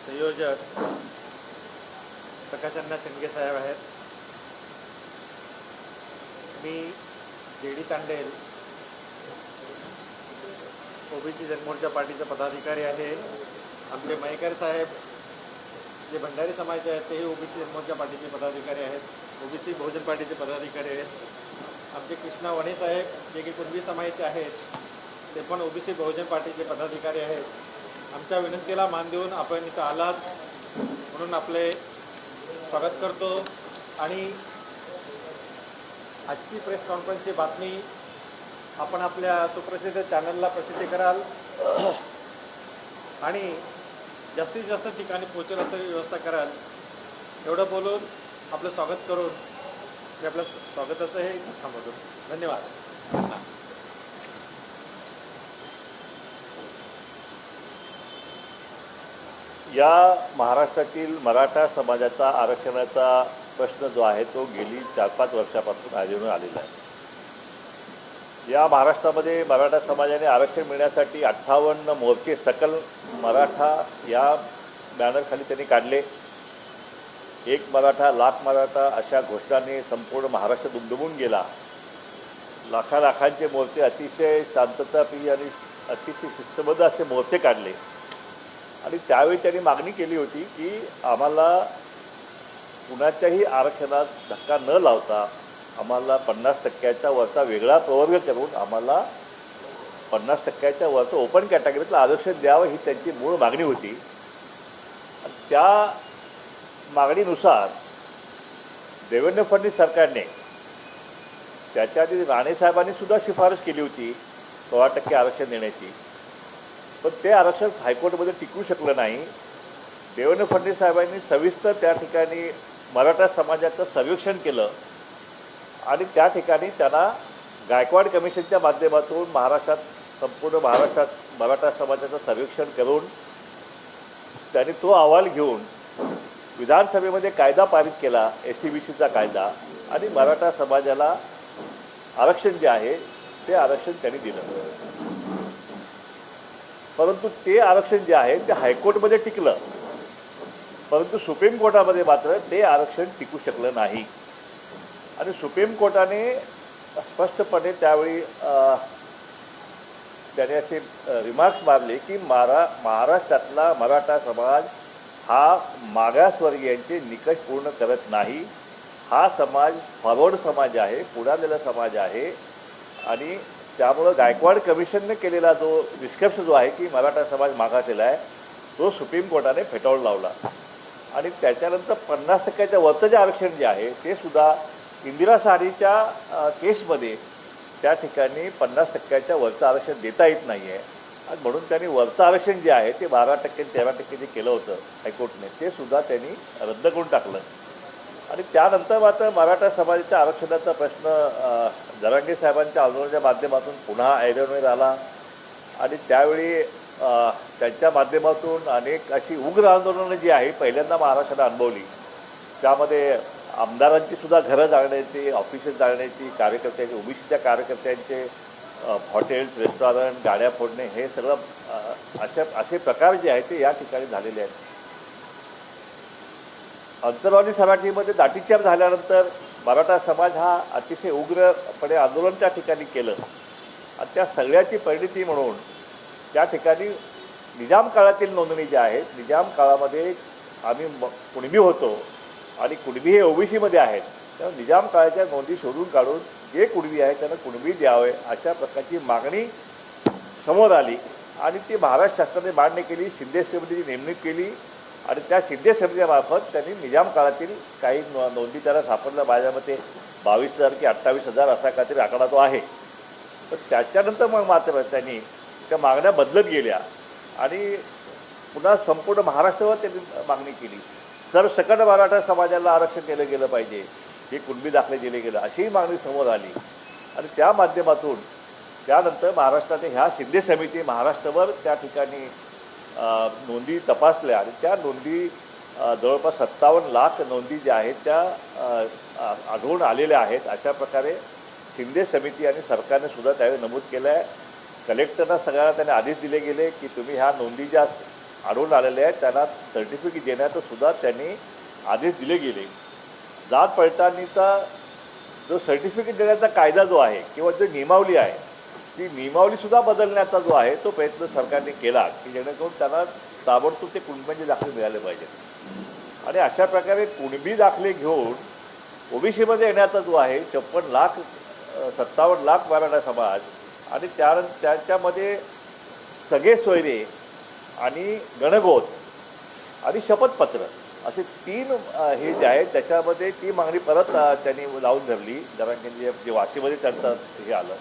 संयोजक प्रकाशअण्णा शेंडगे साहेब आहेत. मी JD Tandel OBC Janamorcha पार्टीचा पदाधिकारी आहे. आमचे मयेकर साहेब जे भंडारी समाजाचे आहेत तेही ओबीसी जनमोर्चा पार्टीचे पदाधिकारी आहेत. ओबीसी बहुजन पार्टीचे पदाधिकारी आहेत. आमचे कृष्णा वणे साहेब जे की कुणबी समाजाचे आहेत ते पण ओबीसी बहुजन पार्टीचे पदाधिकारी आहेत. आमच्या विनंतीला मान देऊन आपण इथं आलात म्हणून आपले स्वागत करतो. आणि आजची प्रेस कॉन्फरन्सची बातमी आपण आपल्या सुप्रसिद्ध चॅनलला प्रसिद्ध कराल आणि जास्तीत जास्त ठिकाणी पोहोचेल असं व्यवस्था कराल. एवढं बोलून आपलं स्वागत करून मी आपलं स्वागताचं हे थांबवतो. धन्यवाद. या महाराष्ट्रातील मराठा समाजाचा आरक्षणाचा प्रश्न जो आहे तो गेली 4-5 वर्षापासून आढळून आलेला आहे. या महाराष्ट्रामध्ये मराठा समाजाने आरक्षण मिळण्यासाठी 58 मोर्चे सकल मराठा या बॅनरखाली त्यांनी काढले. एक मराठा लाख मराठा अशा घोषणाने संपूर्ण महाराष्ट्र दुमदुमून गेला. लाखांचे मोर्चे अतिशय शांतताप्रिय आणि अतिशय शिस्तबद्ध असे मोर्चे काढले. आणि त्यावेळी त्यांनी मागणी केली होती की आम्हाला कुणाच्याही आरक्षणात धक्का न लावता आम्हाला 50% वरचा वेगळा प्रवर्ग करून आम्हाला 50% वरचं ओपन कॅटेगरीतलं आरक्षण द्यावं ही त्यांची मूळ मागणी होती. त्या मागणीनुसार देवेंद्र फडणवीस सरकारने त्याच्या आधी राणेसाहेबांनी सुद्धा शिफारस केली होती 16% आरक्षण देण्याची. पण ते आरक्षण हायकोर्टमध्ये टिकू शकलं नाही. देवेंद्र फडणवीस साहेबांनी सविस्तर त्या ठिकाणी मराठा समाजाचं सर्वेक्षण केलं आणि त्या ठिकाणी त्यांना गायकवाड कमिशनच्या माध्यमातून संपूर्ण महाराष्ट्रात मराठा समाजाचं सर्वेक्षण करून त्यांनी तो अहवाल घेऊन विधानसभेमध्ये कायदा पारित केला, SCBCचा कायदा, आणि मराठा समाजाला आरक्षण जे आहे ते आरक्षण त्यांनी दिलं. परंतु ते आरक्षण जे आहे ते हायकोर्टमध्ये टिकलं, परंतु सुप्रीम कोर्टामध्ये मात्र ते आरक्षण टिकू शकलं नाही. आणि सुप्रीम कोर्टाने स्पष्टपणे त्यावेळी त्याने असे रिमार्क्स मारले की महाराष्ट्रातला मराठा समाज हा मागासवर्गीयांचे निकष पूर्ण करत नाही. हा समाज फॉरवर्ड समाज आहे, पुढारलेला समाज आहे. आणि त्यामुळं गायकवाड कमिशनने केलेला जो निष्कर्ष जो आहे की मराठा समाज मागासलेला आहे तो सुप्रीम कोर्टाने फेटाळून लावला. आणि त्याच्यानंतर 50% वरचं जे आरक्षण जे आहे ते सुद्धा इंदिरा साहनीच्या केसमध्ये त्या ठिकाणी 50% वरचं आरक्षण देता येत नाही आहे. आणि म्हणून त्यांनी वरचं आरक्षण जे आहे ते 12% 13% जे केलं होतं हायकोर्टने ते सुद्धा त्यांनी रद्द करून टाकलं. आणि त्यानंतर मात्र मराठा समाजाच्या आरक्षणाचा प्रश्न जरांगे साहेबांच्या आंदोलनाच्या माध्यमातून पुन्हा ऐरणीवर आला. आणि त्यावेळी त्यांच्या माध्यमातून अनेक अशी उग्र आंदोलनं जी आहे पहिल्यांदा महाराष्ट्राला अनुभवली. त्यामध्ये आमदारांची सुद्धा घरं जाळण्याची, ऑफिसेस जाळण्याची, कार्यकर्त्यांचे, ओबीसीच्या कार्यकर्त्यांचे हॉटेल्स, रेस्टॉरंट, गाड्या फोडणे, हे सगळं असे प्रकार जे आहेत ते या ठिकाणी झालेले आहेत. अंतरवाली सराठीमध्ये लाठीचार्ज झाल्यानंतर मराठा समाज हा अतिशय उग्रपणे आंदोलन त्या ठिकाणी केलं. आणि त्या सगळ्याची परिणिती म्हणून त्या ठिकाणी निजाम काळातील नोंदणी ज्या आहेत, निजाम काळामध्ये आम्ही कुणबी होतो आणि कुणबी हे ओबीसीमध्ये आहेत, त्यामुळे निजाम काळाच्या नोंदी शोधून काढून जे कुणबी आहे त्यांना कुणबी द्यावे अशा प्रकारची मागणी समोर आली. आणि ती महाराष्ट्र शासनाने मान्य केली. शिंदे समितीची नेमणूक केली आणि त्या शिंदे समितीमार्फत त्यांनी निजाम काळातील काही नोंदी त्याला सापडल्या. माझ्या मते 22,000 की 28,000 असा काहीतरी आकडा तो आहे. तर त्याच्यानंतर मग मात्र त्यांनी त्या मागण्या बदलत गेल्या आणि पुन्हा संपूर्ण महाराष्ट्रावर त्यांनी मागणी केली. सरसकट मराठा समाजाला आरक्षण दिलं गेलं पाहिजे, हे कुणबी दाखले दिले गेलं, अशीही मागणी समोर आली. आणि त्या माध्यमातून त्यानंतर महाराष्ट्राने ह्या शिंदे समिती महाराष्ट्रावर त्या ठिकाणी नोंदी तपासल्या आणि त्या नोंदी जवळपास 57 लाख नोंदी ज्या आहेत त्या आढळून आलेल्या आहेत. अशा प्रकारे शिंदे समिती आणि सरकारने सुद्धा त्यावेळी नमूद केलं आहे. कलेक्टरना सगळ्यांना त्याने आदेश दिले गेले की तुम्ही ह्या नोंदी ज्या आढळून आलेले आहेत त्यांना सर्टिफिकेट देण्याचं सुद्धा त्यांनी आदेश दिले गेले. जात पडताळणीचा जो सर्टिफिकेट देण्याचा कायदा जो आहे किंवा जो नियमावली आहे ती नियमावलीसुद्धा बदलण्याचा जो आहे तो प्रयत्न सरकारने केला की जेणेकरून त्यांना ताबडतोब ते कुणबीचे दाखले मिळाले पाहिजेत. आणि अशा प्रकारे कुणबी दाखले घेऊन ओबीसीमध्ये येण्याचा जो आहे 57 लाख मराठा समाज आणि त्याच्यामध्ये सगळे सोयरे आणि गणगोत आणि शपथपत्र असे 3 हे जे आहेत त्याच्यामध्ये ती मागणी परत त्यांनी लावून धरली. जरांगे जे वाशीमध्ये त्यांचं हे आलं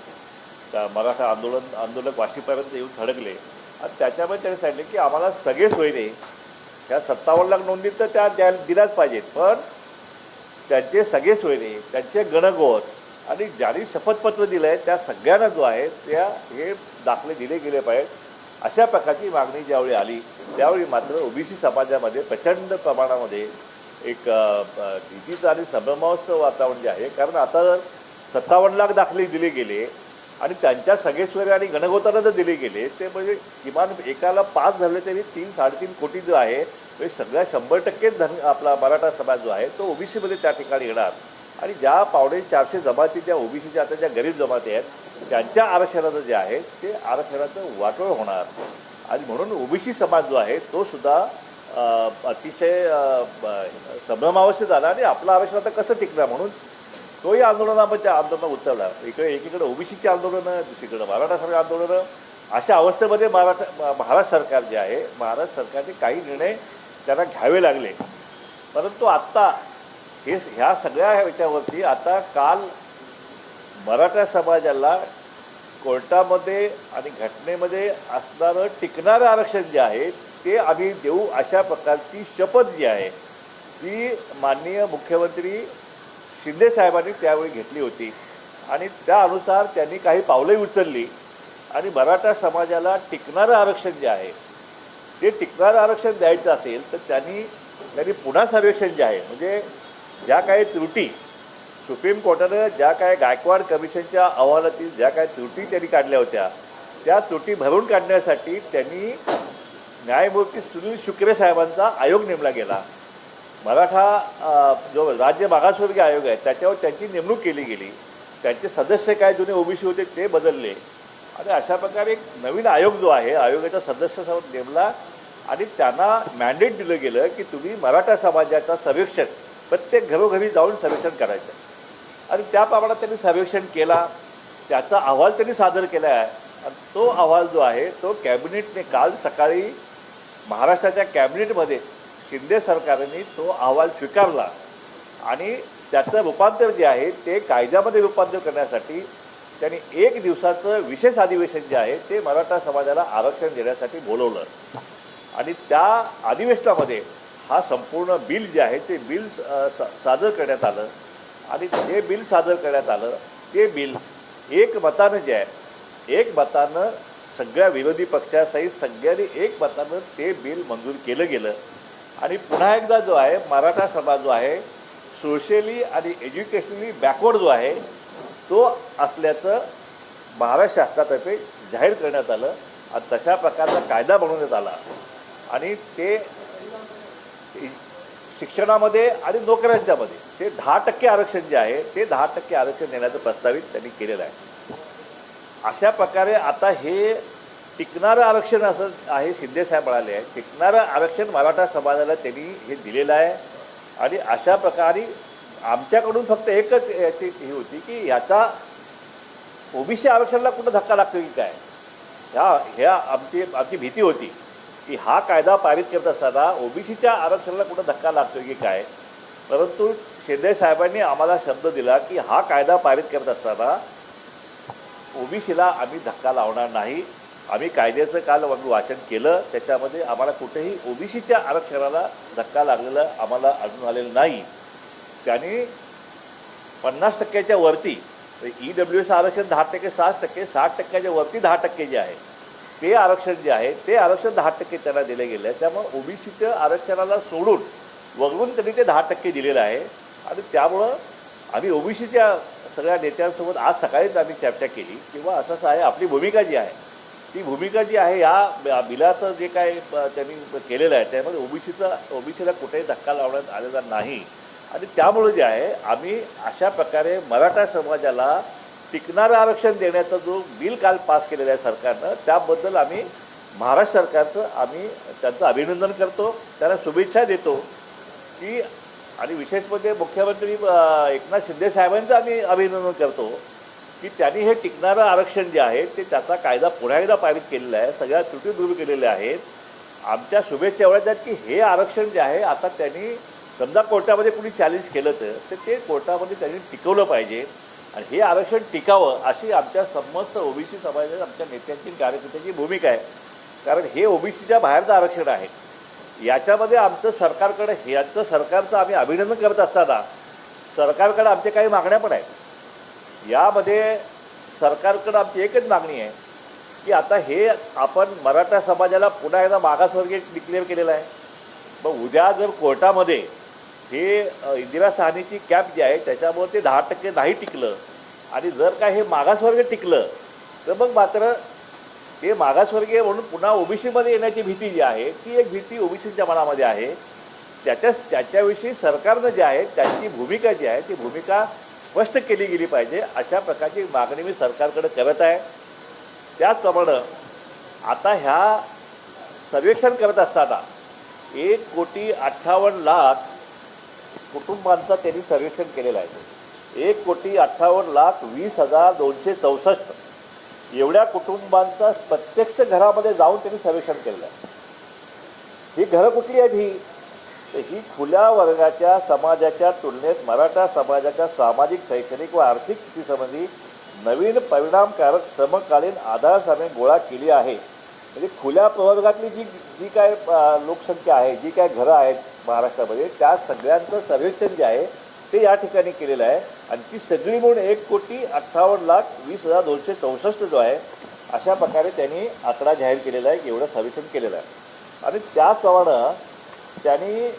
त्या मराठा आंदोलक वाशीपर्यंत येऊन थडकले आणि त्याच्यामध्ये त्यांनी सांगितले की आम्हाला सगळे सोयरे ह्या 57 लाख नोंदी तर त्या दिल्याच पाहिजेत, पण त्यांचे सगळे सोयरे त्यांचे गणगोत आणि ज्यांनी शपथपत्र दिलं आहे त्या सगळ्यांना जो आहे हे दाखले दिले गेले पाहिजेत. अशा प्रकारची मागणी ज्यावेळी आली त्यावेळी मात्र ओबीसी समाजामध्ये प्रचंड प्रमाणामध्ये एक भीतीचं आणि संभ्रमावस्थ वातावरण जे आहे. कारण आता 57 लाख दाखले दिले गेले आणि त्यांच्या सगळे सोयरे आणि गणगोतांना जर दिले गेले ते म्हणजे किमान एकाला 5 झाले तरी 3-3.5 कोटी जो आहे म्हणजे सगळ्या 100% आपला मराठा समाज जो आहे तो ओबीसीमध्ये त्या ठिकाणी येणार. आणि ज्या 450 जमाती ज्या ओबीसीच्या आता ज्या गरीब जमाती आहेत त्यांच्या आरक्षणाचं जे आहे ते आरक्षणाचं वाटोळ होणार. आणि म्हणून ओबीसी समाज जो आहे तो सुद्धा अतिशय संभ्रमावस्थेत झाला आणि आपलं आरक्षण आता कसं टिकणार म्हणून तोही आंदोलन उचलला. एकीकडे ओबीसीची आंदोलनं, दुसरीकडे मराठा समाज आंदोलनं. अशा अवस्थेमध्ये महाराष्ट्र सरकार जे आहे महाराष्ट्र सरकारने काही निर्णय त्यांना घ्यावे लागले. परंतु आत्ता ह्या सगळ्या ह्याच्यावरती आता काल मराठा समाजाला कोर्टामध्ये आणि घटनेमध्ये असणारं टिकणारं आरक्षण जे आहे ते आम्ही देऊ अशा प्रकारची शपथ जी आहे ती माननीय मुख्यमंत्री शिंदेसाहेबांनी त्यावेळी घेतली होती. आणि त्या अनुसार त्यांनी काही पावलंही उचलली आणि मराठा समाजाला टिकणारं आरक्षण जे आहे ते टिकणारं आरक्षण द्यायचं असेल तर त्यांनी पुन्हा सर्वेक्षण जे आहे म्हणजे ज्या काही त्रुटी सुप्रीम कोर्टानं ज्या काय गायकवाड कमिशनच्या अहवालातील ज्या काही त्रुटी त्यांनी काढल्या होत्या त्या त्रुटी भरून काढण्यासाठी त्यांनी न्यायमूर्ती सुनील शुक्रे साहेबांचा आयोग नेमला गेला. मराठा जो राज्य मागासवर्गीय आयोग आहे त्याच्यावर त्यांची नेमणूक केली गेली. त्यांचे सदस्य काय जुने ओबीसी होते ते बदलले आणि अशा प्रकारे एक नवीन आयोग जो आहे आयोगाचा सदस्य नेमला आणि त्यांना मॅन्डेट दिलं गेलं की तुम्ही मराठा समाजाचा सर्वेक्षण प्रत्येक घरोघरी जाऊन सर्वेक्षण करायचं. आणि त्या प्रमाणात त्यांनी सर्वेक्षण केला, त्याचा अहवाल त्यांनी सादर केला आहे. आणि तो अहवाल जो आहे तो कॅबिनेटने काल सकाळी महाराष्ट्राच्या कॅबिनेटमध्ये शिंदे सरकारने तो अहवाल स्वीकारला आणि त्याचं रूपांतर जे आहे ते कायद्यामध्ये रूपांतर करण्यासाठी त्यांनी 1 दिवसाचं विशेष अधिवेशन जे आहे ते मराठा समाजाला आरक्षण देण्यासाठी बोलवलं. आणि त्या अधिवेशनामध्ये हा संपूर्ण बिल जे आहे ते बिल सादर करण्यात आलं. आणि जे बिल सादर करण्यात आलं ते बिल एकमतानं जे आहे एकमतानं सगळ्या विरोधी पक्षासहित सगळ्यांनी एकमतानं ते बिल मंजूर केलं गेलं. आणि पुन्हा एकदा जो आहे मराठा समाज जो आहे सोशली आणि एज्युकेशनली बॅकवर्ड जो आहे तो असल्याचं महाराष्ट्र शासनातर्फे जाहीर करण्यात आलं आणि तशा प्रकारचा कायदा बनवण्यात आला. आणि ते शिक्षणामध्ये आणि नोकऱ्यांच्यामध्ये ते 10% आरक्षण जे आहे ते 10% आरक्षण देण्याचं प्रस्तावित त्यांनी केलेलं आहे. अशा प्रकारे आता हे टिकणारं आरक्षण असं आहे. शिंदेसाहेब म्हणाले आहे टिकणारं आरक्षण मराठा समाजाला त्यांनी हे दिलेलं आहे. आणि अशा प्रकारे आमच्याकडून फक्त एकच याची ही होती की ह्याचा ओबीसी आरक्षणाला कुठं धक्का लागतो की काय ह्या आमची भीती होती की हा कायदा पारित करत असताना ओबीसीच्या आरक्षणाला कुठं धक्का लागतो की काय. परंतु शिंदे साहेबांनी आम्हाला शब्द दिला की हा कायदा पारित करत असताना ओबीसीला आम्ही धक्का लावणार नाही. आम्ही कायद्याचं काल वाचन केलं त्याच्यामध्ये आम्हाला कुठेही ओबीसीच्या आरक्षणाला धक्का लागलेला आम्हाला आढळून आलेलं नाही. त्यांनी 50% वरती EWS आरक्षण 10%, 60%, 60% वरती 10% जे आहे ते आरक्षण जे आहे ते आरक्षण 10% त्यांना दिले गेले आहे. त्यामुळे ओबीसीच्या आरक्षणाला सोडून वगळून त्यांनी ते 10% दिलेलं आहे. आणि त्यामुळं आम्ही ओबीसीच्या सगळ्या नेत्यांसोबत आज सकाळीच आम्ही चर्चा केली किंवा असंच आहे आपली भूमिका जी आहे ती भूमिका जी आहे या बिलाचं जे काय त्यांनी केलेलं आहे त्यामध्ये ओबीसीला कुठेही धक्का लावण्यात आलेला नाही. आणि त्यामुळे जे आहे आम्ही अशा प्रकारे मराठा समाजाला टिकणारं आरक्षण देण्याचा जो बिल काल पास केलेलं आहे सरकारनं, त्याबद्दल आम्ही महाराष्ट्र सरकारचं त्यांचं अभिनंदन करतो, त्यांना शुभेच्छा देतो की, आणि विशेष म्हणजे मुख्यमंत्री एकनाथ शिंदे साहेबांचं आम्ही अभिनंदन करतो की त्यांनी हे टिकणारं आरक्षण जे आहे ते त्याचा कायदा पुन्हा एकदा पारित केलेला आहे, सगळ्या त्रुटी दूर केलेल्या आहेत. आमच्या शुभेच्छा एवढ्याच आहेत की हे आरक्षण जे आहे आता त्यांनी समजा कोर्टामध्ये कुणी चॅलेंज केलं तर ते कोर्टामध्ये त्यांनी टिकवलं पाहिजे आणि हे आरक्षण टिकावं अशी आमच्या समस्त ओबीसी समाजाच्या आमच्या नेत्यांची कार्यकर्त्यांची भूमिका आहे. कारण हे ओबीसीच्या बाहेरचं आरक्षण आहे. याच्यामध्ये आमचं सरकारचं आम्ही अभिनंदन करत असताना सरकारकडे आमच्या काही मागण्या पण आहेत. यामध्ये सरकारकडे आमची एकच मागणी आहे की आता हे आपण मराठा समाजाला पुन्हा एकदा मागासवर्गीय डिक्लेअर केलेलं आहे. मग उद्या जर कोर्टामध्ये हे इंदिरा साहनीची कॅप जी आहे त्याच्यामुळे ते 10% नाही टिकलं आणि जर काय हे मागासवर्गीय टिकलं तर मग मात्र ते मागासवर्गीय म्हणून पुन्हा ओबीसीमध्ये येण्याची भीती जी आहे ती एक भीती ओबीसीच्या मनामध्ये आहे. त्याच्याविषयी सरकारनं जे आहे त्यांची भूमिका जी आहे ती भूमिका स्पष्ट केली गेली पाहिजे अशा प्रकारची मागणी मी सरकारकडे करत आहे. त्याचप्रमाणे आता ह्या सर्वेक्षण करत असताना 1,58,00,000 कुटुंबांचं त्यांनी सर्वेक्षण केलेलं आहे. 1,58,20,264 एवढ्या कुटुंबांचा प्रत्यक्ष घरामध्ये जाऊन त्यांनी सर्वेक्षण केलेलं आहे. ही घरं कुठली आहेत? ही खुल्या वर्गाच्या समाजाच्या तुलनेत मराठा समाजाच्या सामाजिक, शैक्षणिक व आर्थिक स्थितीसंबंधी नवीन परिणामकारक समकालीन आधार साधने गोळा केली आहे. म्हणजे खुल्या प्रवर्गातली जी काय लोकसंख्या आहे, जी काय घरं आहेत महाराष्ट्रामध्ये त्या सगळ्यांचं सर्वेक्षण जे आहे ते या ठिकाणी केलेलं आहे आणि ती सगळी मिळून 1,58,20,264 जो आहे अशा प्रकारे त्यांनी आकडा जाहीर केलेला आहे की एवढं सर्वेक्षण केलेलं आहे. आणि त्याचप्रमाणे त्यांनी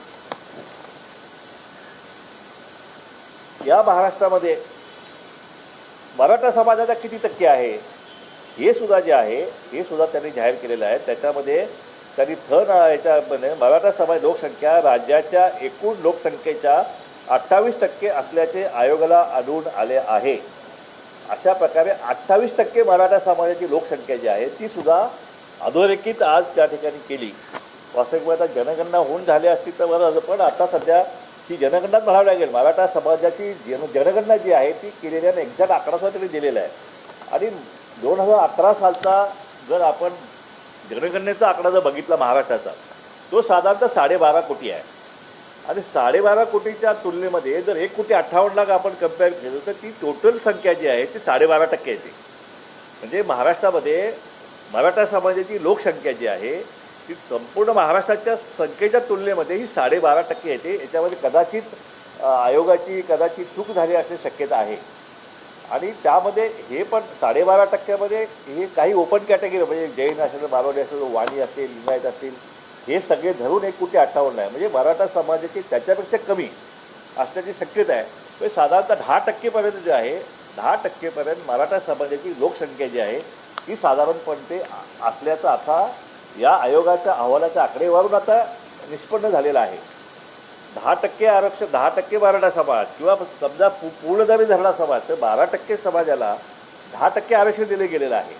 या महाराष्ट्रामध्ये मराठा समाजाचा किती टक्के आहे हे सुद्धा जे आहे हे सुद्धा त्यांनी जाहीर केलेलं आहे. त्याच्यामध्ये त्यांनी याच्यामध्ये मराठा समाज लोकसंख्या राज्याच्या एकूण लोकसंख्येच्या 28% असल्याचे आयोगाला आढळून आले आहे. अशा प्रकारे 28% मराठा समाजाची लोकसंख्या जी आहे ती सुद्धा अधोरेखित आज त्या ठिकाणी केली. वास्तविक आता जनगणना होऊन झाली असती तर बरं, पण आता सध्या ही जनगणनाच म्हणावी लागेल. मराठा समाजाची जनगणना जी आहे ती केलेल्याने एक्झॅक्ट आकडा सुद्धा त्यांनी दिलेला आहे. आणि 2018 सालचा जर आपण जनगणनेचा आकडा जर बघितला महाराष्ट्राचा तो साधारणतः 12.5 कोटी आहे. आणि 12.5 कोटीच्या तुलनेमध्ये जर 1,58,00,000 आपण कम्पेअर केलं तर ती टोटल संख्या जी आहे ती 12.5% येते. म्हणजे महाराष्ट्रामध्ये मराठा समाजाची लोकसंख्या जी आहे ती संपूर्ण महाराष्ट्राच्या संख्येच्या तुलनेमध्ये ही 12.5% येते. याच्यामध्ये कदाचित आयोगाची चूक झाली असण्याची शक्यता आहे. आणि त्यामध्ये हे पण 12.5%मध्ये हे काही ओपन कॅटेगरी म्हणजे जैन असेल, मारवाडी असेल, वाणी असेल, लिंगायत असतील हे सगळे धरून 1,58,00,000 आहे. म्हणजे मराठा समाजाची त्याच्यापेक्षा कमी असण्याची शक्यता आहे. म्हणजे साधारणतः 10% जे आहे 10% मराठा समाजाची लोकसंख्या जी आहे ती साधारणपणे असल्याचं आता या आयोगाच्या अहवालाच्या आकडेवारून आता निष्पन्न झालेलं आहे. 10% आरक्षण, 10% मराठा समाज किंवा समजा पूर्ण जरी धरला समाज तर 12% समाजाला 10% आरक्षण दिले गेलेलं आहे.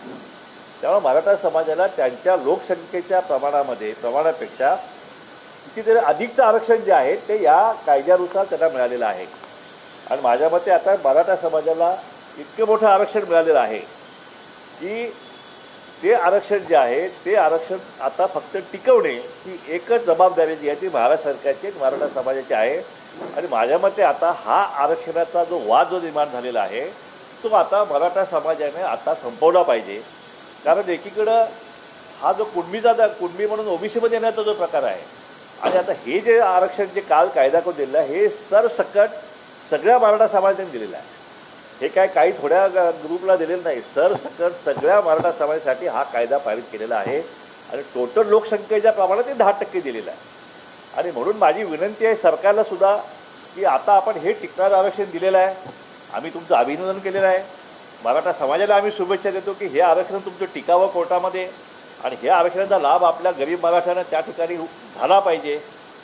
त्यामुळे मराठा समाजाला त्यांच्या लोकसंख्येच्या प्रमाणापेक्षा कितीतरी अधिकचं आरक्षण जे आहे ते या कायद्यानुसार त्यांना मिळालेलं आहे. आणि माझ्या मते आता मराठा समाजाला इतकं मोठं आरक्षण मिळालेलं आहे की ते आरक्षण जे आहे ते आरक्षण आता फक्त टिकवणे ही एकच जबाबदारी जी आहे ती महाराष्ट्र सरकारची मराठा समाजाची आहे. आणि माझ्या मते आता हा आरक्षणाचा जो वाद जो निर्माण झालेला आहे तो आता मराठा समाजाने आता संपवला पाहिजे. कारण एकीकडं हा जो कुणबी म्हणून ओबीसीमध्ये येण्याचा जो प्रकार आहे आणि आता हे जे आरक्षण जे काल कायदा करून दिलेलं आहे हे सरसकट सगळ्या मराठा समाजाने दिलेलं आहे. हे काही थोड्या ग्रुपला दिलेलं नाही, सरसकट सगळ्या मराठा समाजासाठी हा कायदा पारित केलेला आहे. आणि टोटल लोकसंख्येच्या प्रमाणात ते 10% दिलेलं आहे. आणि म्हणून माझी विनंती आहे सरकारला सुद्धा की आता आपण हे टिकणारं आरक्षण दिलेलं आहे, आम्ही तुमचं अभिनंदन केलेलं आहे. मराठा समाजाला आम्ही शुभेच्छा देतो की हे आरक्षण तुमचं टिकावं कोर्टामध्ये आणि हे आरक्षणाचा लाभ आपल्या गरीब मराठ्यांना त्या ठिकाणी झाला पाहिजे,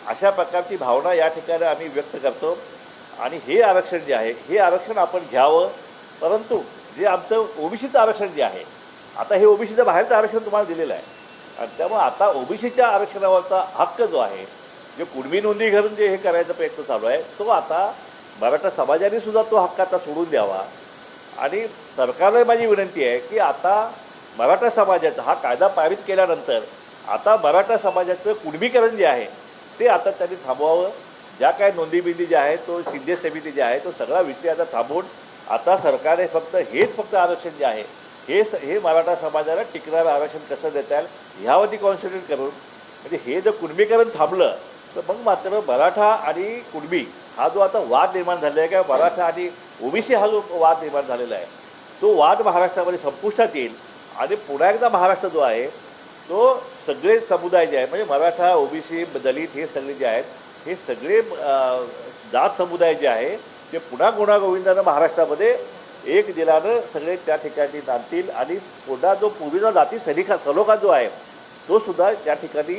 अशा प्रकारची भावना या ठिकाणी आम्ही व्यक्त करतो. आणि हे आरक्षण जे आहे हे आरक्षण आपण घ्यावं. परंतु जे आमचं ओबीसीचं आरक्षण जे आहे, आता हे ओबीसीचं बाहेरचं आरक्षण तुम्हाला दिलेलं आहे आणि त्यामुळे आता ओबीसीच्या आरक्षणावरचा हक्क जो आहे, जे कुणबी नोंदी घालून जे हे करायचा प्रयत्न चालू आहे, तो आता मराठा समाजाने सुद्धा तो हक्क आता सोडून द्यावा. आणि सरकारला माझी विनंती आहे की आता मराठा समाजाचा हा कायदा पारित केल्यानंतर आता मराठा समाजाचं कुणबीकरण जे आहे ते आता त्यांनी थांबवावं. ज्या काय नोंदीबिंदी जे आहे, तो शिंदे समिती जे आहे, तो सगळा विषय आता थांबवून आता सरकारने फक्त आरक्षण जे आहे हे मराठा समाजाला टिकणारं आरक्षण कसं देता येईल ह्यावरती कॉन्सन्ट्रेट करून, म्हणजे हे जर कुणबीकरण थांबलं तर मग मात्र मराठा आणि कुणबी हा जो आता वाद निर्माण झालेला आहे, किंवा मराठा आणि ओबीसी हा जो वाद निर्माण झालेला आहे, तो वाद महाराष्ट्रामध्ये संपुष्टात येईल. आणि पुन्हा एकदा महाराष्ट्र जो आहे तो सगळे समुदाय जे आहे, म्हणजे मराठा, ओबीसी, दलित हे सगळे जे आहेत, हे सगळे जात समुदाय जे आहे ते पुन्हा गुणागोविंदानं महाराष्ट्रामध्ये एक दिलानं सगळे त्या ठिकाणी नांदतील आणि पुन्हा जो पूर्वीचा जाती सलोखा जो आहे तो सुद्धा त्या ठिकाणी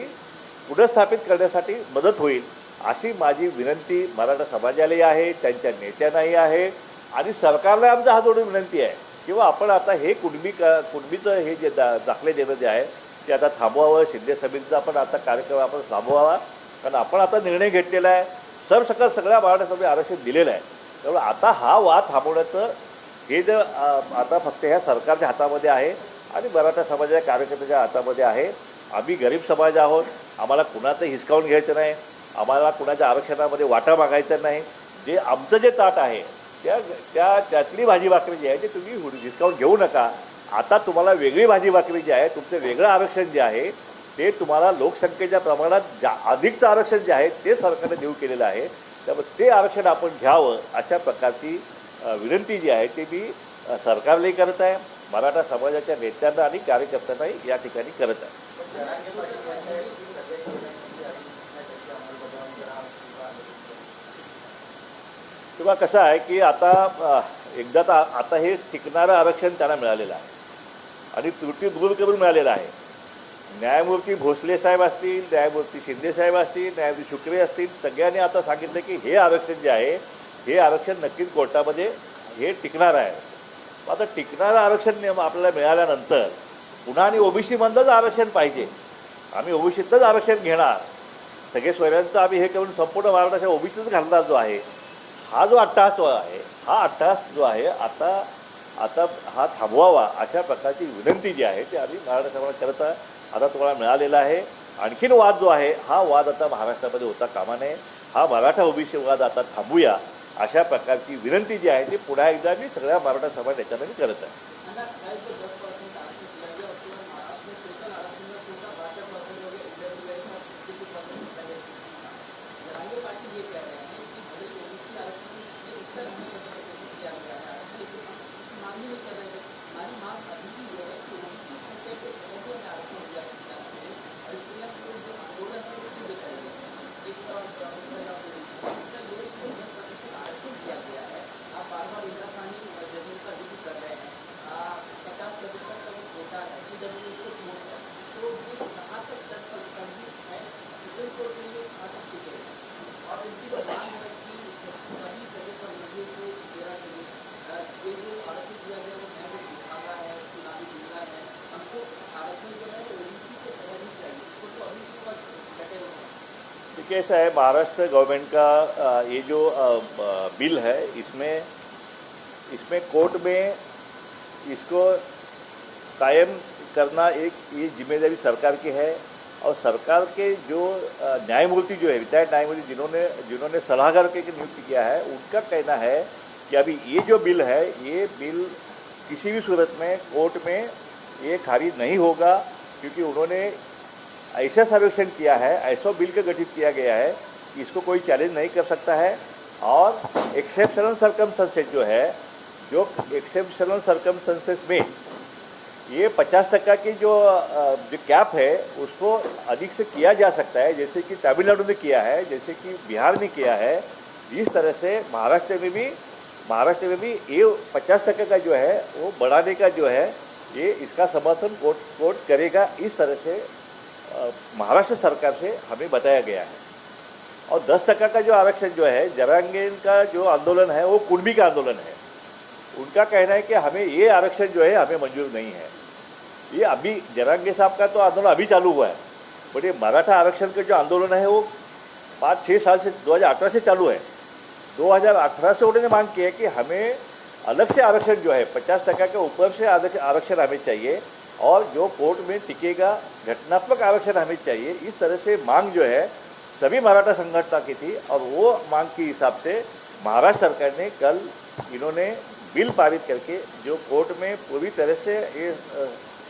पुनर्स्थापित करण्यासाठी मदत होईल, अशी माझी विनंती मराठा समाजालाही आहे, त्यांच्या नेत्यांनाही आहे. आणि सरकारला आमचा हात जोडून विनंती आहे किंवा आपण आता हे कुणबीचं हे जे दाखले देणं जे आहे ते आता थांबवावं. शिंदे समितीचा आपण आता कार्यक्रम आपण थांबवावा, कारण आपण आता निर्णय घेतलेला आहे, सरसकट सगळ्या मराठा समाजाला आरक्षण दिलेलं आहे. त्यामुळे आता हा वाद थांबवण्याचं हे जर आता फक्त ह्या सरकारच्या हातामध्ये आहे आणि मराठा समाजाच्या कार्यकर्त्याच्या हातामध्ये आहे. आम्ही गरीब समाज आहोत, आम्हाला कुणाचं हिसकावून घ्यायचं नाही, आम्हाला कुणाच्या आरक्षणामध्ये वाटा मागायचा नाही. जे आमचं जे ताट आहे त्यातली भाजी भाकरी जी आहे ते तुम्ही हिसकावून घेऊ नका. आता तुम्हाला वेगळी भाजी भाकरी जी आहे, तुमचं वेगळं आरक्षण जे आहे ते तुम्हाला लोकसंख्येच्या प्रमाणात अधिकचं आरक्षण जे आहे ते सरकारने देऊ केलेलं आहे. त्यामुळे ते आरक्षण आपण घ्यावं अशा प्रकारची विनंती जी आहे ती मी सरकारलाही करत आहे, मराठा समाजाच्या नेत्यांना आणि कार्यकर्त्यांनाही या ठिकाणी करत आहे. किंवा कसं आहे की आता एकदा आता हे टिकणारं आरक्षण त्यांना मिळालेलं आहे आणि त्रुटी दूर करून मिळालेलं आहे. न्यायमूर्ती भोसले साहेब असतील, न्यायमूर्ती शिंदे साहेब असतील, न्यायमूर्ती शुक्रे असतील, सगळ्यांनी आता सांगितलं की हे आरक्षण जे आहे हे आरक्षण नक्कीच कोर्टामध्ये हे टिकणार आहे. आता टिकणारं आरक्षण आपल्याला मिळाल्यानंतर पुन्हा आणि ओबीसीमधलंच आरक्षण पाहिजे, आम्ही ओबीसीतलंच आरक्षण घेणार, सगळे सोयऱ्यांचं आम्ही हे करून संपूर्ण महाराष्ट्राच्या ओबीसीच घालणार जो आहे, हा जो अट्टहास जो आहे, हा अट्टहास जो आहे आता हा थांबवावा अशा प्रकारची विनंती जी आहे ती आम्ही मराठा समाजाला करत आता तुम्हाला मिळालेला आहे. आणखीन वाद जो आहे हा वाद आता महाराष्ट्रामध्ये होता कामा नये, हा मराठा ओबीसी वाद आता थांबूया अशा प्रकारची विनंती जी आहे ती पुन्हा एकदा मी सगळ्या मराठा समाज याच्यानं मी करत आहे. कैसा है, महाराष्ट्र गवर्नमेंट का ये जो बिल है इसमें कोर्ट में इसको कायम करना एक ये जिम्मेदारी सरकार की है. और सरकार के जो न्यायमूर्ति जो है, रिटायर्ड न्यायमूर्ति जिन्होंने सलाहकार के नियुक्त किया है, उनका कहना है कि अभी ये जो बिल है ये बिल किसी भी सूरत में कोर्ट में ये खारिज नहीं होगा, क्योंकि उन्होंने ऐसा सर्वेक्षण किया है, ऐसा बिल का गठित किया गया है कि इसको कोई चैलेंज नहीं कर सकता है. और एक्सेप्शनल सर्कमस्टेंसेस जो एक्सेप्शनल सर्कमस्टेंसेस में ये 50% की जो कैप है उसको अधिक से किया जा सकता है, जैसे कि तमिलनाडु ने किया है, जैसे कि बिहार ने किया है. इस तरह से महाराष्ट्र में भी महाराष्ट्र में भी ये 50% का जो है वो बढ़ाने का जो है ये इसका समर्थन कोर्ट करेगा, इस तरह से महाराष्ट्र सरकार से हमें बताया गया है। और 10% का जो आरक्षण जो है, जरांगेन का जो आंदोलन है वो कुणबी का आंदोलन है। उनका कहना है कि हमें ये आरक्षण जो है हमें मंजूर नहीं है। ये अभी जरांगे साहब का तो आंदोलन अभी चालू हुआ है, बट ये मराठा आरक्षण का जो आंदोलन है वो 5-6 साल से 2018 से चालू है। 2018 से उन्होंने मांग की है कि हमें अलग से आरक्षण जो है 50% के ऊपर से आरक्षण हमें चाहिए और जो कोर्ट में टिकेगा घटनात्मक आरक्षण हमें चाहिए। इस तरह से मांग जो है सभी मराठा संगठन की थी और वो मांग के हिसाब से महाराष्ट्र सरकार ने कल इन्होंने बिल पारित करके जो कोर्ट में पूरी तरह से ये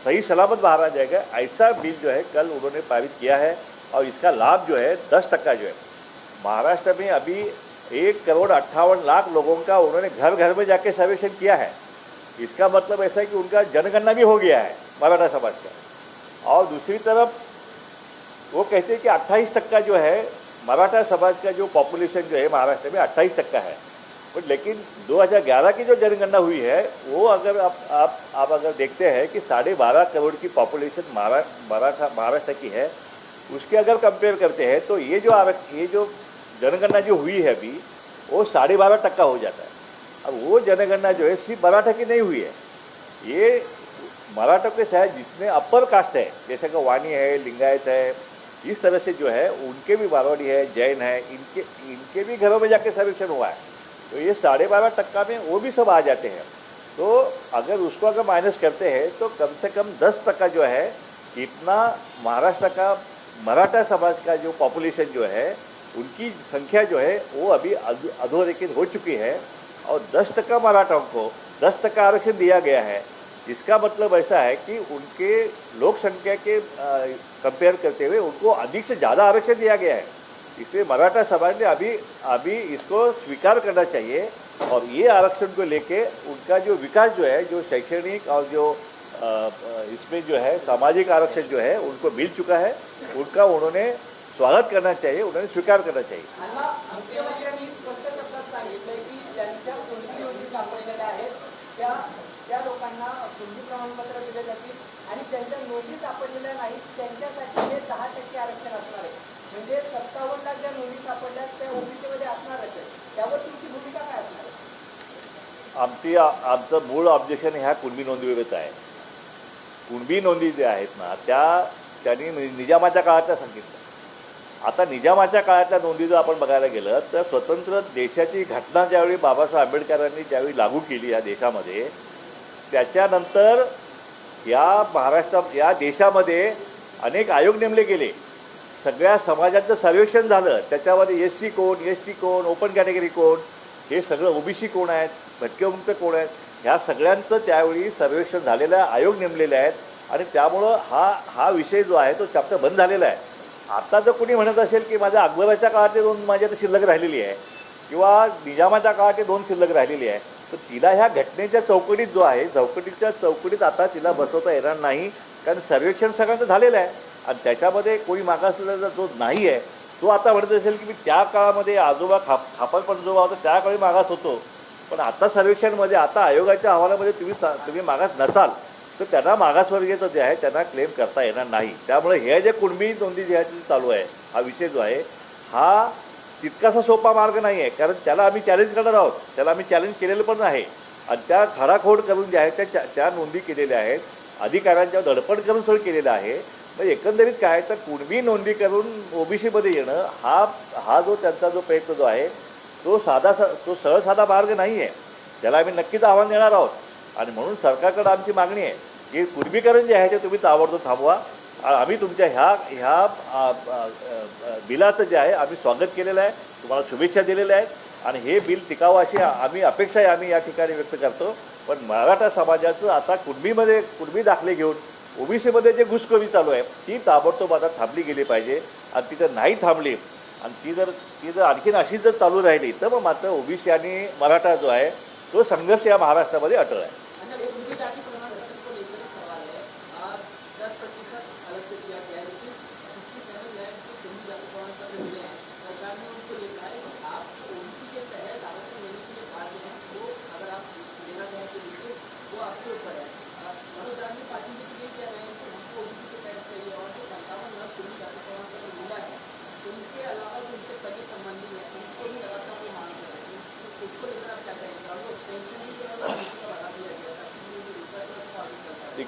सही सलामत बाहर आ जाएगा, ऐसा बिल जो है कल उन्होंने पारित किया है। और इसका लाभ जो है 10% जो है महाराष्ट्र में अभी 1,58,00,000 लोगों का उन्होंने घर घर में जाके सर्वेक्षण किया है। इसका मतलब ऐसा है कि उनका जनगणना भी हो गया है मराठा समाज का। और दूसरी तरफ वो कहते हैं कि 28% जो है मराठा समाज का जो पॉपुलेशन जो है महाराष्ट्र में 28% है। बट लेकिन 2011 की जो जनगणना हुई है वो अगर आप अगर देखते हैं कि 12.5 करोड़ की पॉपुलेशन महाराष्ट्र की है, उसके अगर कंपेयर करते हैं तो ये जो जनगणना जो हुई है अभी वो 12.5% हो जाता है। अब वो जनगणना जो है सिर्फ मराठा की नहीं हुई है, ये मराठा के साथ जितने अपर कास्ट है जैसे कि वाणी है, लिंगायत है, इस तरह से जो है उनके भी मारवाड़ी है, जैन है, इनके भी घरों में जाके सर्वेक्षण हुआ है। तो ये 12.5% में वो भी सब आ जाते हैं। तो अगर उसको अगर माइनस करते हैं तो कम से कम 10% जो है इतना महाराष्ट्र का मराठा समाज का जो पॉपुलेशन जो है उनकी संख्या जो है वो अभी अधोरेखित हो चुकी है। और 10% मराठाओं को 10% आरक्षण दिया गया है। इसका मतलब ऐसा है कि उनके लोक संख्या के कंपेयर करते हुए उनको अधिक से ज़्यादा आरक्षण दिया गया है। इसलिए मराठा समाज ने अभी इसको स्वीकार करना चाहिए और ये आरक्षण को लेके उनका जो विकास जो है, जो शैक्षणिक और जो इसमें जो है सामाजिक आरक्षण जो है उनको मिल चुका है, उनका उन्होंने स्वागत करना चाहिए, उन्होंने स्वीकार करना चाहिए। त्या लोकांना कुणबी प्रमाणपत्र दिले जातील आणि त्यांच्या नोंदी सापडलेल्या नाहीत त्यांच्यासाठी हे 10% आरक्षण असणार आहे। म्हणजे 57 लाख ज्या नोंदी सापडल्या त्या ओबीसीमध्ये असणारच आहे। त्यावर तुमची भूमिका काय असणार आहे? आमचं मूळ ऑब्जेक्शन ह्या कुणबी नोंदीबाबत आहे। कुणबी नोंदी जे आहेत ना त्यांनी निजामाच्या काळातल्या सांगितलं। आता निजामाच्या काळातल्या नोंदी जर आपण बघायला गेलं तर स्वतंत्र देशाची घटना ज्यावेळी बाबासाहेब आंबेडकरांनी ज्यावेळी लागू केली या देशामध्ये, त्याच्यानंतर या देशामध्ये अनेक आयोग नेमले गेले। सगळ्या समाजाचं सर्वेक्षण झालं, त्याच्यामध्ये एससी कोण, एसटी कोण, ओपन कॅटेगरी कोण, हे सगळं ओबीसी कोण आहेत, भटकेमुक्त कोण आहेत, ह्या सगळ्यांचं त्यावेळी सर्वेक्षण झालेलं आहे, आयोग नेमलेले आहेत आणि त्यामुळं हा विषय जो आहे तो चॅप्टर बंद झालेला आहे। आता जर कोणी म्हणत असेल की माझ्या अकबराच्या काळातले 2 माझ्या तर शिल्लक राहिलेली आहे किंवा निजामाच्या काळातले 2 शिल्लक राहिलेली आहे, तर तिला ह्या घटनेच्या चौकटीत जो आहे चौकटीत आता तिला बसवता येणार नाही, कारण सर्वेक्षण सगळ्यांचं झालेलं आहे आणि त्याच्यामध्ये कोणी मागासलेला जो नाही आहे तो आता म्हणत असेल की मी त्या काळामध्ये आजोबा खापर पणजोबा होता त्या काळी मागास होतो, पण आता सर्वेक्षणमध्ये आता आयोगाच्या अहवालामध्ये तुम्ही मागास नसाल तर त्यांना मागासवर्गीयचं जे आहे त्यांना क्लेम करता येणार नाही। त्यामुळे हे जे कुणबी नोंदी जे चालू आहे हा विषय जो आहे हा तितकासा सोपा मार्ग नाही आहे, कारण त्याला आम्ही चॅलेंज करणार आहोत, त्याला आम्ही चॅलेंज केलेलं पण आहे आणि त्या खडाखोड करून जे आहे त्या नोंदी केलेल्या आहेत, अधिकाऱ्यांच्या दडपण करून सोड केलेलं आहे। म्हणजे एकंदरीत काय तर कुणबी नोंदी करून ओबीसीमध्ये येणं हा जो त्यांचा जो प्रयत्न जो आहे तो सहज साधा मार्ग नाही आहे, त्याला आम्ही नक्कीच आव्हान देणार आहोत। आणि म्हणून सरकारकडे आमची मागणी आहे की कुणबीकरण जे आहे ते तुम्ही ताबडतोब थांबवा। आम्ही तुमच्या ह्या बिलाचं जे आहे आम्ही स्वागत केलेलं आहे, तुम्हाला शुभेच्छा दिलेल्या आहेत आणि हे बिल टिकावं अशी अपेक्षाही आम्ही या ठिकाणी व्यक्त करतो। पण मराठा समाजाचं आता कुणबी दाखले घेऊन ओबीसीमध्ये जे घुसखोरी चालू आहे ती ताबडतोब आता थांबली गेली पाहिजे आणि ती जर नाही थांबली आणि ती जर आणखीन अशीच जर चालू राहिली तर मग मात्र ओबीसी आणि मराठा जो आहे तो संघर्ष या महाराष्ट्रामध्ये अटळ आहे।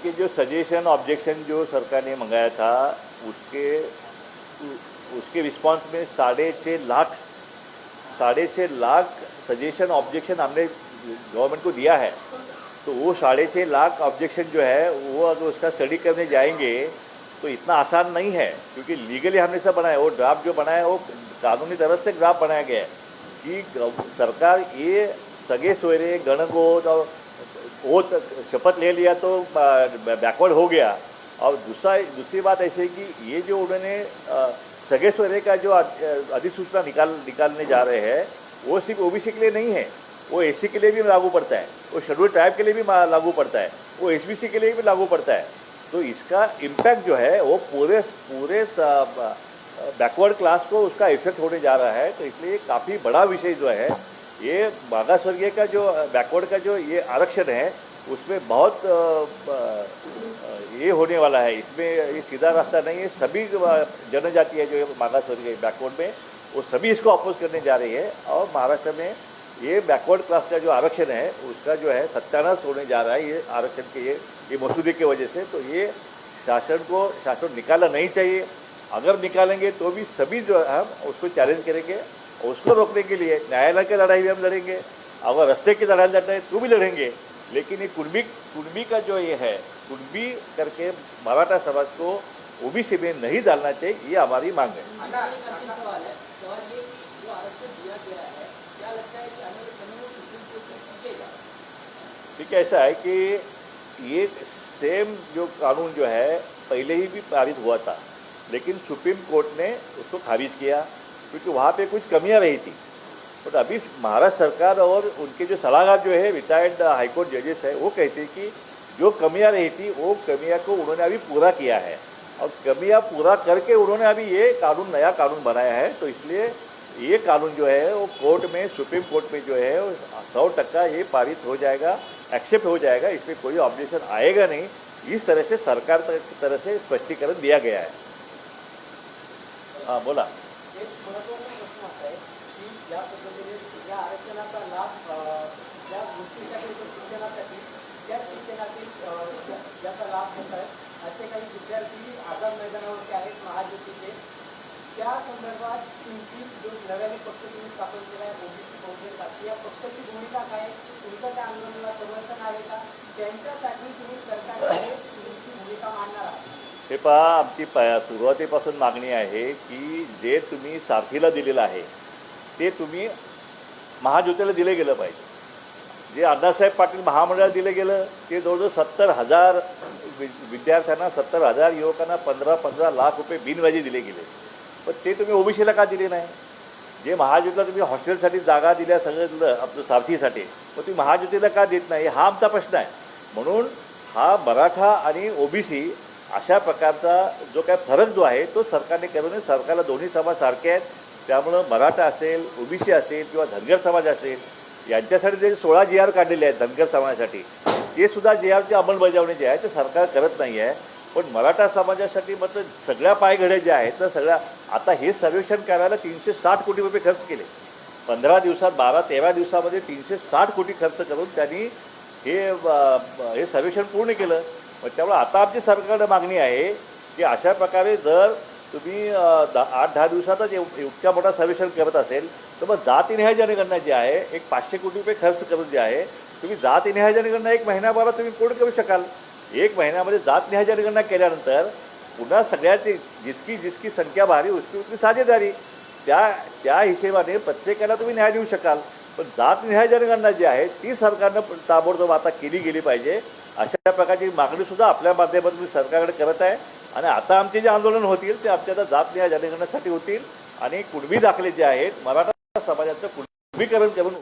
देखिए, जो सजेशन ऑब्जेक्शन जो सरकार ने मंगाया था उसके उसके रिस्पांस में 6.5 लाख सजेशन ऑब्जेक्शन हमने गवर्नमेंट को दिया है। तो वो 6.5 लाख ऑब्जेक्शन जो है वो अगर उसका स्टडी करने जाएंगे तो इतना आसान नहीं है, क्योंकि लीगली हमने सब बनाया। वो ड्राफ्ट जो बनाया वो कानूनी तरफ से ड्राफ्ट बनाया गया है कि सरकार ये सगे सोयरे गणगोत और वो शपथ ले लिया तो बैकवर्ड हो गया। और दूसरी बात ऐसे कि ये जो उन्होंने सगे सोयरे का जो अधिसूचना निकालने जा रहे हैं वो सिर्फ ओबीसी के लिए नहीं है, वो एससी के लिए भी लागू पड़ता है, वो शेड्यूल ट्राइब के लिए भी लागू पड़ता है, वो एसबीसी के लिए भी लागू पड़ता है। तो इसका इम्पैक्ट जो है वो पूरे बैकवर्ड क्लास को उसका इफेक्ट होने जा रहा है। तो इसलिए काफ़ी बड़ा विषय जो है ये मागासवर्गीय का जो बैकवर्ड का जो ये आरक्षण है उसमें बहुत ये होने वाला है। इसमें ये सीधा रास्ता नहीं है। सभी जनजाति है जो मागासवर्गीय बैकवर्ड में वो सभी इसको अपोज करने जा रही है। और महाराष्ट्र में ये बैकवर्ड क्लास का जो आरक्षण है उसका जो है सत्यानाश होने जा रहा है ये आरक्षण के ये मसूदे की वजह से। तो ये शासन निकालना नहीं चाहिए। अगर निकालेंगे तो भी सभी जो हम उसको चैलेंज करेंगे और उसको रोकने के लिए न्यायालय की लड़ाई भी हम लड़ेंगे, अगर रास्ते की लड़ाई लड़ना है तो भी लड़ेंगे। लेकिन ये कुणबी का जो ये है, कुणबी करके मराठा समाज को ओबीसी में नहीं डालना चाहिए, ये हमारी मांग है। ठीक है, ऐसा है कि ये सेम जो कानून जो है पहले ही भी पारित हुआ था, लेकिन सुप्रीम कोर्ट ने उसको खारिज किया क्योंकि वहाँ पे कुछ कमियां रही थी। बट अभी महाराष्ट्र सरकार और उनके जो सलाहकार जो है रिटायर्ड हाईकोर्ट जजेस है वो कहते हैं कि जो कमियां रही थी वो कमियां को उन्होंने अभी पूरा किया है और कमियां पूरा करके उन्होंने अभी ये कानून नया कानून बनाया है। तो इसलिए ये कानून जो है वो कोर्ट में सुप्रीम कोर्ट में जो है 100% ये पारित हो जाएगा, एक्सेप्ट हो जाएगा, इसमें कोई ऑब्जेक्शन आएगा नहीं। इस तरह से सरकार की तरफ से स्पष्टीकरण दिया गया है। हाँ बोला। एक महत्त्वाचा प्रश्न असा आहे की या पद्धतीने या आरक्षणाचा लाभ ज्या गोष्टीसाठी शिक्षणासाठी त्या शिक्षणातील ज्याचा लाभ घेत आहेत असे काही विद्यार्थी आझाद मैदानावरती आहेत महाज्योतीचे, त्या संदर्भात तुमची जो नव्याने पक्ष तुम्ही स्थापन केला आहे ओबीसी बहुजन पार्टी, या पक्षाची भूमिका काय, तुमचं त्या आंदोलनाला समर्थन आहे का, त्यांच्यासाठी तुम्ही सरकारकडे तुमची भूमिका मांडणार आहात? हे पहा, आमची सुरुवातीपासून मागणी आहे की जे तुम्ही सारथीला दिलेलं आहे ते तुम्ही महाज्योतीला दिले गेलं पाहिजे। जे अण्णासाहेब पाटील महामंडळाला दिलं गेलं ते जवळजवळ 70,000 विद्यार्थ्यांना, 70,000 युवकांना 15-15 लाख रुपये बिनव्याजी दिले गेले, पण ते तुम्ही ओबीसीला का दिले नाही? जे महाज्योतीला तुम्ही हॉस्टेलसाठी जागा दिल्या सगळं आपलं सारथीसाठी, मग तुम्ही महाज्योतीला का देत नाही? हा आमचा प्रश्न आहे। म्हणून हा मराठा आणि ओबीसी अशा प्रकारचा जो काय फरक जो आहे तो सरकारने करू नये। सरकारला दोन्ही समाज सारखे आहेत, त्यामुळं मराठा असेल, ओबीसी असेल किंवा धनगर समाज असेल यांच्यासाठी जे 16 GR काढलेले आहेत धनगर समाजासाठी, ते सुद्धा GRची अंमलबजावणी जी आहे ते सरकार करत नाही आहे। पण मराठा समाजासाठी मात्र सगळ्या पायघड्या ज्या आहेत तर सगळ्या आता हे सर्वेक्षण करायला 360 कोटी रुपये खर्च केले। 15 दिवसात 12-13 दिवसामध्ये 360 कोटी खर्च करून त्यांनी हे सर्वेक्षण पूर्ण केलं। मग त्यामुळे आता आमची सरकारला मागणी आहे की अशा प्रकारे जर तुम्ही 8-10 दिवसातच इतक्या मोठा सर्वेक्षण करत असेल तर मग जातीनिहाय जनगणना जी आहे एक 500 कोटी रुपये खर्च करून जे आहे तुम्ही जातीनिहाय जनगणना एक महिन्याभरात तुम्ही पूर्ण करू शकाल। एक महिन्यामध्ये जातनिहाय जनगणना केल्यानंतर पुन्हा सगळ्याची जिसकी संख्या भारी उसकी उतनी साझेदारी, त्या हिशेबाने प्रत्येकाला तुम्ही न्याय देऊ शकाल। पण जातनिहाय जनगणना जी आहे ती सरकारनं ताबडतोब आता केली गेली पाहिजे। अशा प्रकारची मागणीसुद्धा आपल्या माध्यमातून सरकारकडे करत आहे आणि आता आमचे जे आंदोलन होतील ते आमच्या आता जातनिहाय जनगणनेसाठी होतील आणि कुणबी दाखले जे आहेत मराठा समाजाचं कुणबीकरण करून